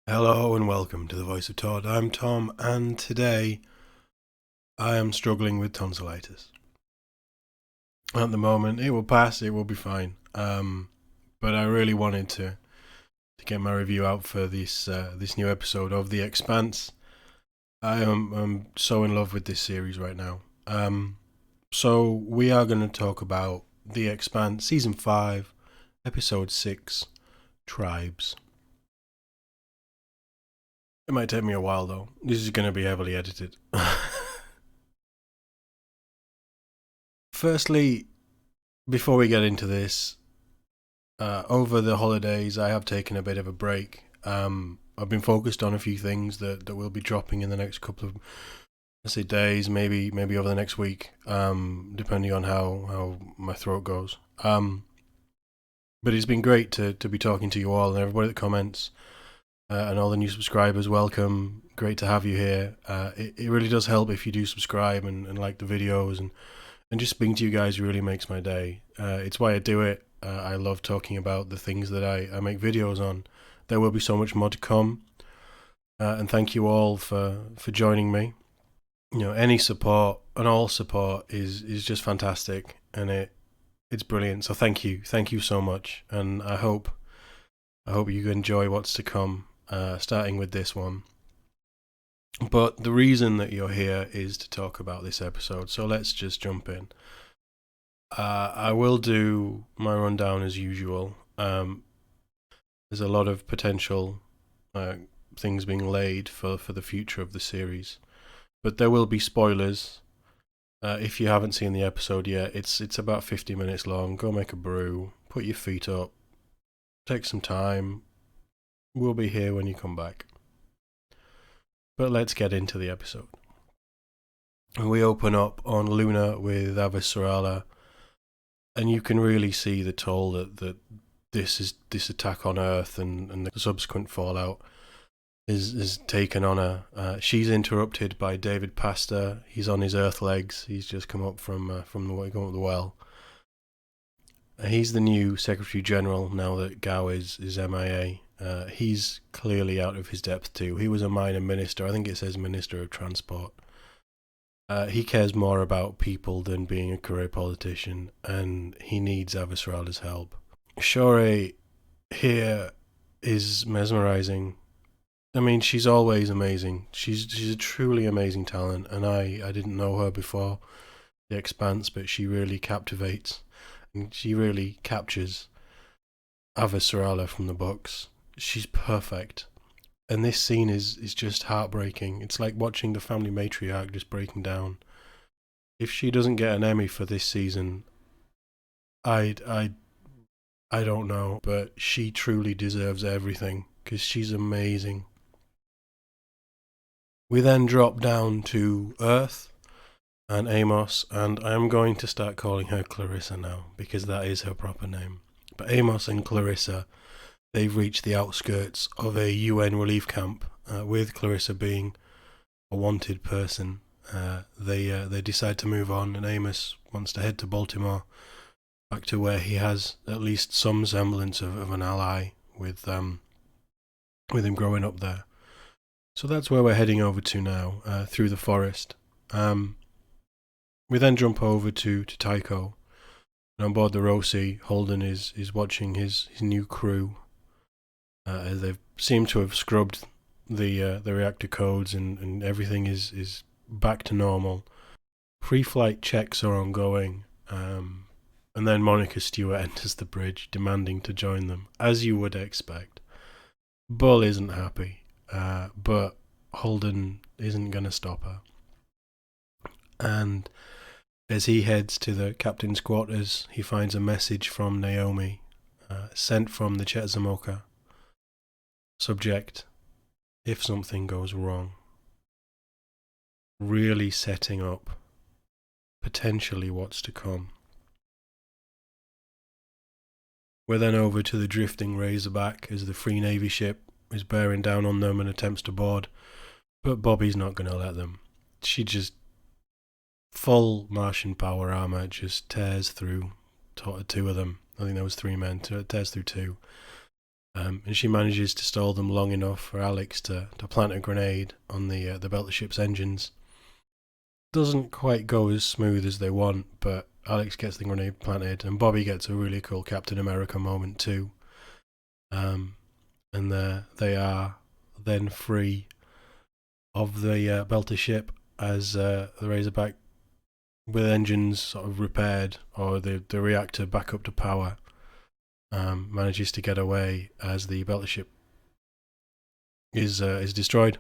Hello and welcome to the Voice of Todd. I'm Tom, and today I am struggling with tonsillitis. At the moment, it will pass, it will be fine. But I really wanted to get my review out for this new episode of The Expanse. I'm so in love with this series right now. So we are going to talk about The Expanse, Season 5, Episode 6, Tribes. It might take me a while though. This is going to be heavily edited. Firstly, before we get into this, over the holidays I have taken a bit of a break. I've been focused on a few things that will be dropping in the next couple of, let's say, days, maybe over the next week, depending on how my throat goes. But it's been great to be talking to you all and everybody that comments, and all the new subscribers. Welcome, great to have you here. It really does help if you do subscribe and like the videos, and just speaking to you guys really makes my day. It's why I do it. I love talking about the things that I make videos on. There will be so much more to come, and thank you all for joining me. You know, any support and all support is just fantastic, and it's brilliant. So thank you so much, and I hope you enjoy what's to come, starting with this one. But the reason that you're here is to talk about this episode, so let's just jump in. I will do my rundown as usual. There's a lot of potential things being laid for the future of the series, but there will be spoilers. If you haven't seen the episode yet, it's about 50 minutes long. Go make a brew, put your feet up, take some time. We'll be here when you come back. But let's get into the episode. We open up on Luna with Avasarala, and you can really see the toll that this attack on Earth and the subsequent fallout is taken on her. She's interrupted by David Pastor. He's on his Earth legs. He's just come up from the well. He's the new Secretary General now that Gao is MIA. He's clearly out of his depth too. He was a minor minister. I think it says Minister of Transport. He cares more about people than being a career politician, and he needs Avasarala's help. Shore here is mesmerizing. I mean, she's always amazing. She's a truly amazing talent, and I didn't know her before The Expanse, but she really captivates, and she really captures Avasarala from the books. She's perfect. And this scene is just heartbreaking. It's like watching the family matriarch just breaking down. If she doesn't get an Emmy for this season, I don't know, but she truly deserves everything because she's amazing. We then drop down to Earth and Amos, and I am going to start calling her Clarissa now because that is her proper name. But Amos and Clarissa, they've reached the outskirts of a UN relief camp, with Clarissa being a wanted person. They decide to move on, and Amos wants to head to Baltimore, back to where he has at least some semblance of an ally with him growing up there. So that's where we're heading over to now, through the forest. We then jump over to Tycho, and on board the Rosie, Holden is watching his new crew. They seem to have scrubbed the reactor codes, and everything is back to normal. Pre-flight checks are ongoing, and then Monica Stewart enters the bridge, demanding to join them, as you would expect. Bull isn't happy, but Holden isn't going to stop her. And as he heads to the captain's quarters, he finds a message from Naomi, sent from the Chetzamoka. Subject: if something goes wrong. Really setting up potentially what's to come. We're then over to the drifting Razorback as the Free Navy ship is bearing down on them and attempts to board, but Bobby's not going to let them. She just, full Martian power armor, just tears through two of them. I think there was three men, tears through two. And she manages to stall them long enough for Alex to plant a grenade on the Belter ship's engines. Doesn't quite go as smooth as they want, but Alex gets the grenade planted, and Bobby gets a really cool Captain America moment too. And they are then free of the Belter ship as the Razorback, with engines sort of repaired or the reactor back up to power, manages to get away as the Belter ship is destroyed.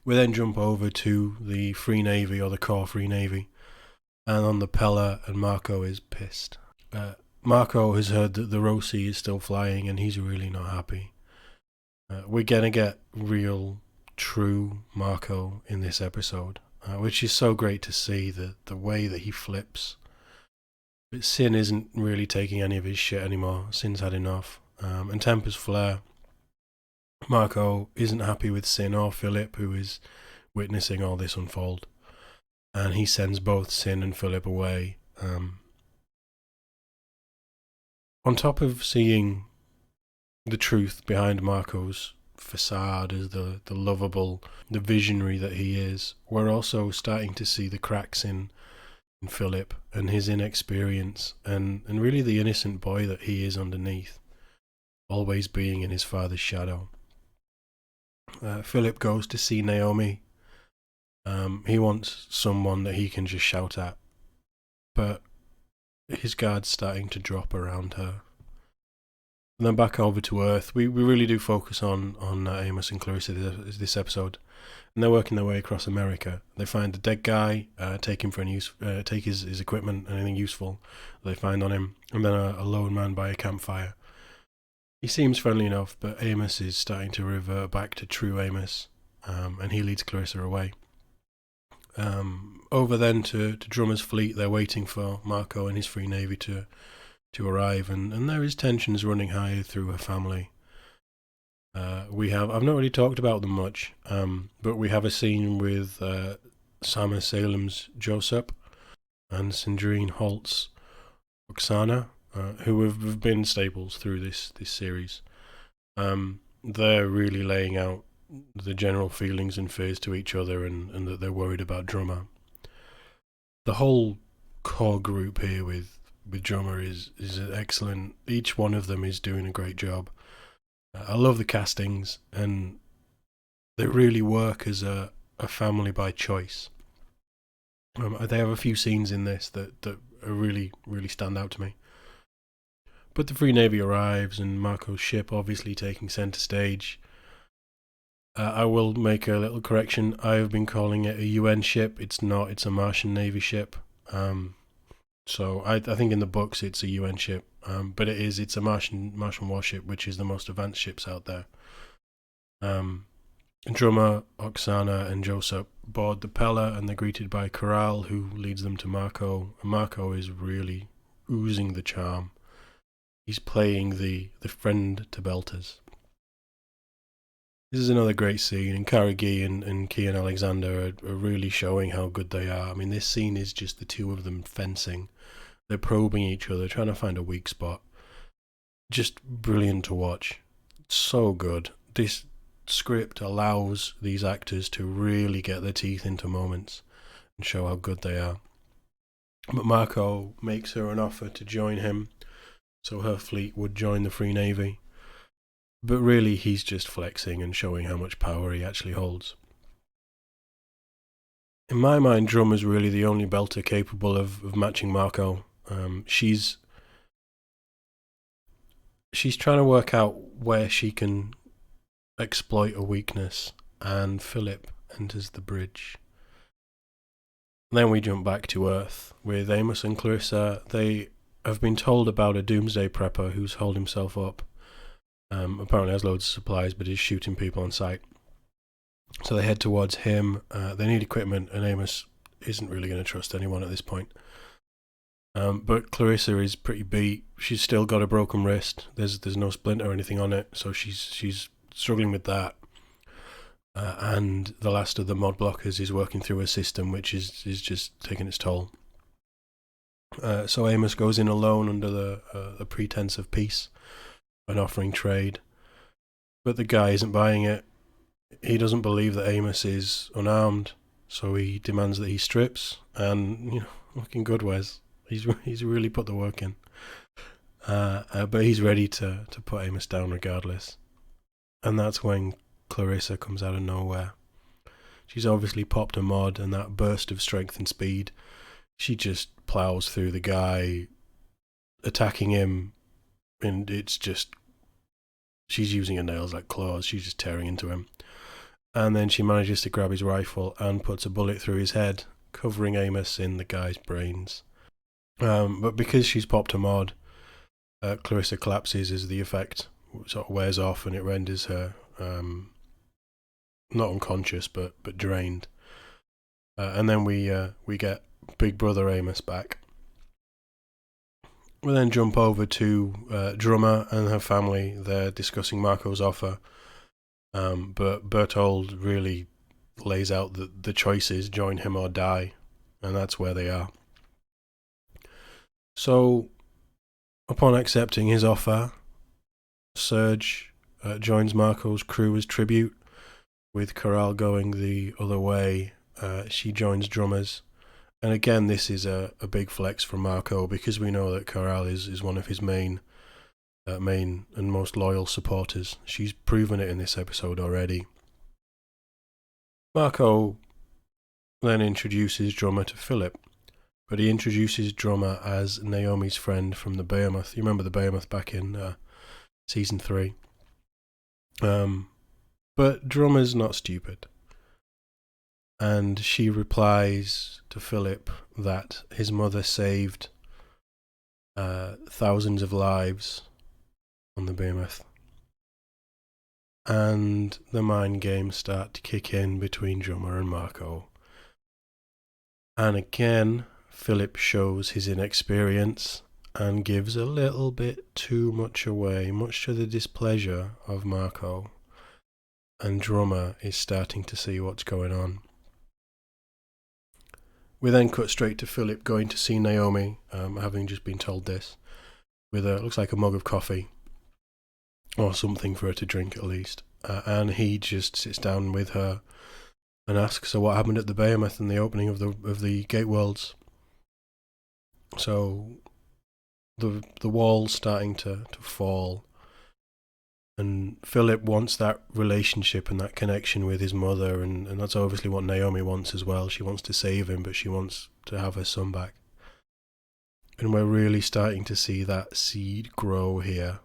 We then jump over to the Free Navy, or the core Free Navy, and on the Pella, and Marco is pissed. Marco has heard that the Rosie is still flying, and he's really not happy. We're gonna get real, true Marco in this episode, which is so great to see, the way that he flips. But Sin isn't really taking any of his shit anymore. Sin's had enough. And tempers flare. Marco isn't happy with Sin or Philip, who is witnessing all this unfold. And he sends both Sin and Philip away. On top of seeing the truth behind Marco's facade as the lovable, the visionary that he is, we're also starting to see the cracks in Philip and his inexperience, and really the innocent boy that he is underneath, always being in his father's shadow. Philip goes to see Naomi. He wants someone that he can just shout at, but his guard's starting to drop around her. And then back over to Earth, we really do focus on Amos and Clarissa this episode, and they're working their way across America. They find a dead guy, take him for take his equipment, anything useful they find on him, and then a lone man by a campfire. He seems friendly enough, but Amos is starting to revert back to true Amos, and he leads Clarissa away. Over then to Drummer's fleet, they're waiting for Marco and his Free Navy to arrive, and there is tensions running high through her family. I've not really talked about them much, but we have a scene with Sama Salem's Joseph and Sandrine Holt's Oksana, who have been staples through this series. They're really laying out the general feelings and fears to each other, and that they're worried about Drummer. The whole core group here with Drummer is excellent. Each one of them is doing a great job. I love the castings, and they really work as a family by choice. They have a few scenes in this that really stand out to me. But the Free Navy arrives, and Marco's ship obviously taking centre stage. I will make a little correction. I have been calling it a UN ship. It's not. It's a Martian Navy ship. So I think in the books it's a UN ship, but it's a Martian warship, which is the most advanced ships out there. Drummer, Oksana, and Joseph board the Pella, and they're greeted by Corral, who leads them to Marco. And Marco is really oozing the charm. He's playing the friend to Belters. This is another great scene, and Carnegie and Kian Alexander are really showing how good they are. I mean, this scene is just the two of them fencing. They're probing each other, trying to find a weak spot. Just brilliant to watch. So good. This script allows these actors to really get their teeth into moments and show how good they are. But Marco makes her an offer to join him, so her fleet would join the Free Navy. But really, he's just flexing and showing how much power he actually holds. In my mind, Drummer's really the only Belter capable of matching Marco. She's trying to work out where she can exploit a weakness, and Philip enters the bridge. Then we jump back to Earth with Amos and Clarissa. They have been told about a doomsday prepper who's holed himself up. Apparently has loads of supplies, but is shooting people on sight. So they head towards him. They need equipment, and Amos isn't really going to trust anyone at this point. But Clarissa is pretty beat. She's still got a broken wrist. There's no splint or anything on it, so she's struggling with that. And the last of the mod blockers is working through her system, which is just taking its toll. So Amos goes in alone under the pretense of peace and offering trade. But the guy isn't buying it. He doesn't believe that Amos is unarmed, so he demands that he strips. And looking good, Wes. He's really put the work in. But he's ready to put Amos down regardless. And that's when Clarissa comes out of nowhere. She's obviously popped a mod, and that burst of strength and speed, she just plows through the guy, attacking him, and it's just, she's using her nails like claws. She's just tearing into him. And then she manages to grab his rifle and puts a bullet through his head, covering Amos in the guy's brains. But because she's popped a mod, Clarissa collapses as the effect sort of wears off, and it renders her not unconscious but drained. And then we get Big Brother Amos back. We then jump over to Drummer and her family. They're discussing Marco's offer, but Bertold really lays out the choices: join him or die, and that's where they are. So, upon accepting his offer, Serge joins Marco's crew as tribute, with Corral going the other way. She joins Drummer's. And again, this is a big flex from Marco, because we know that Corral is one of his main and most loyal supporters. She's proven it in this episode already. Marco then introduces Drummer to Philip, but he introduces Drummer as Naomi's friend from the Behemoth. You remember the Behemoth back in season 3. But Drummer's not stupid. And she replies to Philip that his mother saved thousands of lives on the Behemoth. And the mind games start to kick in between Drummer and Marco. And again, Philip shows his inexperience and gives a little bit too much away, much to the displeasure of Marco. And Drummer is starting to see what's going on. We then cut straight to Philip going to see Naomi, having just been told this, with looks like a mug of coffee, or something for her to drink at least. And he just sits down with her and asks her what happened at the Behemoth and the opening of the Gate Worlds. So the wall's starting to fall, and Philip wants that relationship and that connection with his mother, and that's obviously what Naomi wants as well. She wants to save him, but she wants to have her son back. And we're really starting to see that seed grow here.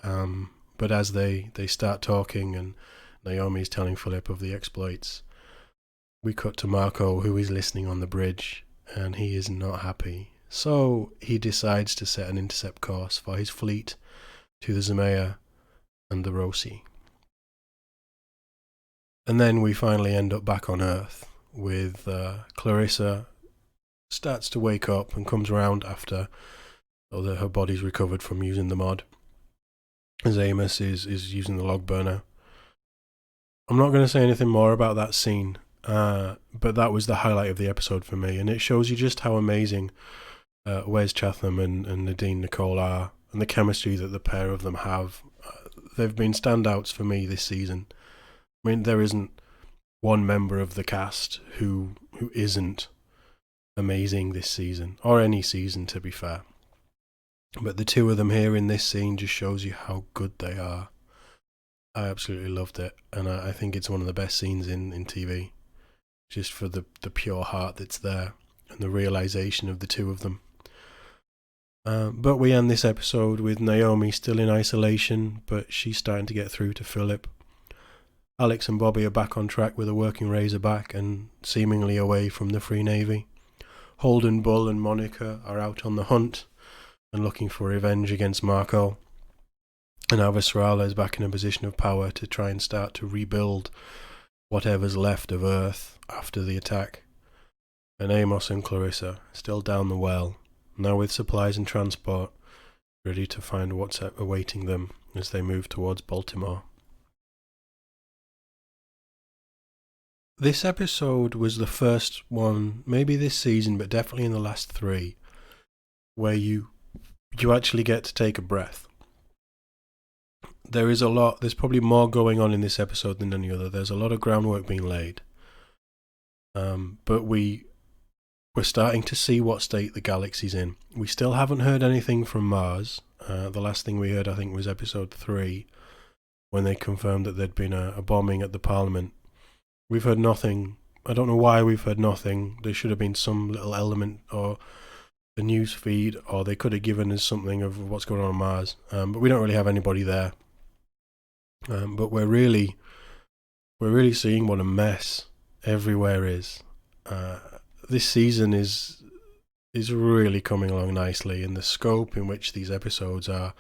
But as they start talking and Naomi's telling Philip of the exploits, we cut to Marco, who is listening on the bridge, and he is not happy. So he decides to set an intercept course for his fleet to the Zemea and the Rosi. And then we finally end up back on Earth, with Clarissa starts to wake up and comes around after her body's recovered from using the mod, as Amos is using the log burner. I'm not going to say anything more about that scene, but that was the highlight of the episode for me, and it shows you just how amazing Wes Chatham and Nadine Nicole are, and the chemistry that the pair of them have. They've been standouts for me this season. I mean, there isn't one member of the cast who isn't amazing this season, or any season to be fair. But the two of them here in this scene just shows you how good they are. I absolutely loved it, and I think it's one of the best scenes in TV, just for the pure heart that's there, and the realisation of the two of them. But we end this episode with Naomi still in isolation, but she's starting to get through to Philip. Alex and Bobby are back on track with a working Razorback and seemingly away from the Free Navy. Holden, Bull and Monica are out on the hunt and looking for revenge against Marco. And Avasarala is back in a position of power to try and start to rebuild whatever's left of Earth after the attack. And Amos and Clarissa still down the well, now with supplies and transport, ready to find what's awaiting them as they move towards Baltimore. This episode was the first one, maybe this season, but definitely in the last 3, where you actually get to take a breath. there is a lot. There's probably more going on in this episode than any other. There's a lot of groundwork being laid, but we're starting to see what state the galaxy's in. We still haven't heard anything from Mars. The last thing we heard, I think, was episode 3, when they confirmed that there'd been a bombing at the Parliament. We've heard nothing. I don't know why we've heard nothing. There should have been some little element or a news feed, or they could have given us something of what's going on Mars. But we don't really have anybody there. But we're really seeing what a mess everywhere is. This season is really coming along nicely, and the scope in which these episodes are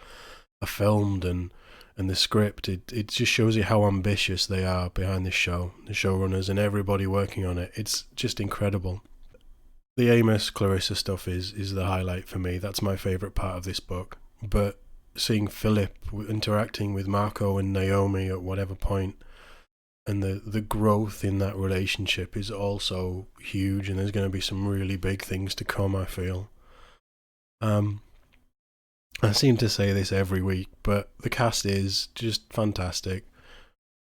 filmed and the script, it just shows you how ambitious they are behind this show, the showrunners and everybody working on it. It's just incredible. The Amos Clarissa stuff is the highlight for me. That's my favourite part of this book. But seeing Philip interacting with Marco and Naomi at whatever point, and the growth in that relationship is also huge, and there's going to be some really big things to come, I feel. I seem to say this every week, but the cast is just fantastic.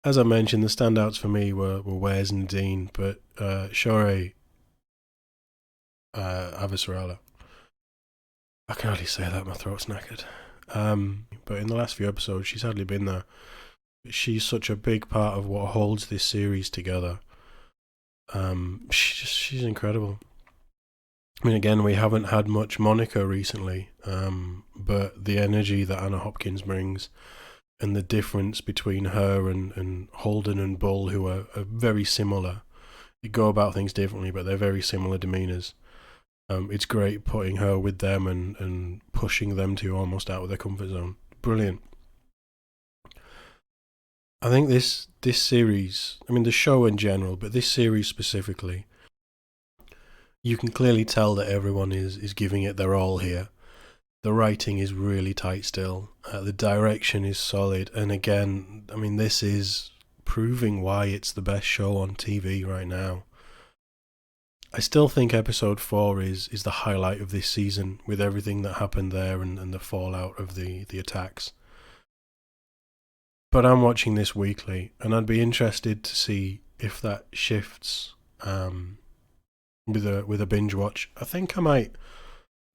As I mentioned, the standouts for me were Wes and Dean, but Shore Avasarala. I can hardly say that, my throat's knackered. But in the last few episodes, she's hardly been there. She's such a big part of what holds this series together. She's incredible. I mean, again, we haven't had much Monica recently, but the energy that Anna Hopkins brings, and the difference between her and Holden and Bull, who are very similar. They go about things differently, but they're very similar demeanours. It's great putting her with them and pushing them to almost out of their comfort zone. Brilliant. I think this series, I mean the show in general, but this series specifically, you can clearly tell that everyone is giving it their all here. The writing is really tight still. The direction is solid. And again, I mean, this is proving why it's the best show on TV right now. I still think episode 4 is the highlight of this season, with everything that happened there and the fallout of the attacks. But I'm watching this weekly, and I'd be interested to see if that shifts with a binge watch. I think I'm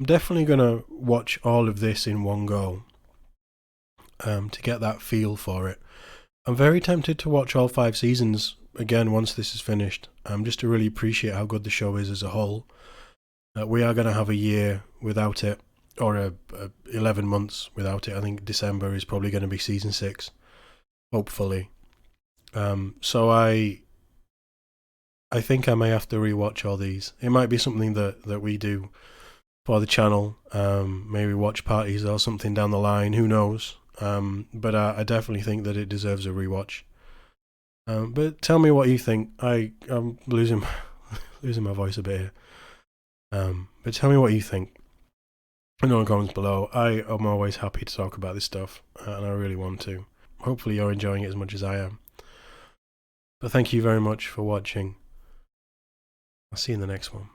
definitely gonna watch all of this in one go to get that feel for it. I'm very tempted to watch all 5 seasons again once this is finished, just to really appreciate how good the show is as a whole. We are going to have a year without it, or 11 months without it. I think December is probably going to be season 6, hopefully. So I think I may have to rewatch all these. It might be something that we do for the channel, maybe watch parties or something down the line, who knows. But I definitely think that it deserves a rewatch. But tell me what you think. I'm losing my voice a bit here. But tell me what you think in the comments below. I am always happy to talk about this stuff, and I really want to. Hopefully you're enjoying it as much as I am. But thank you very much for watching. I'll see you in the next one.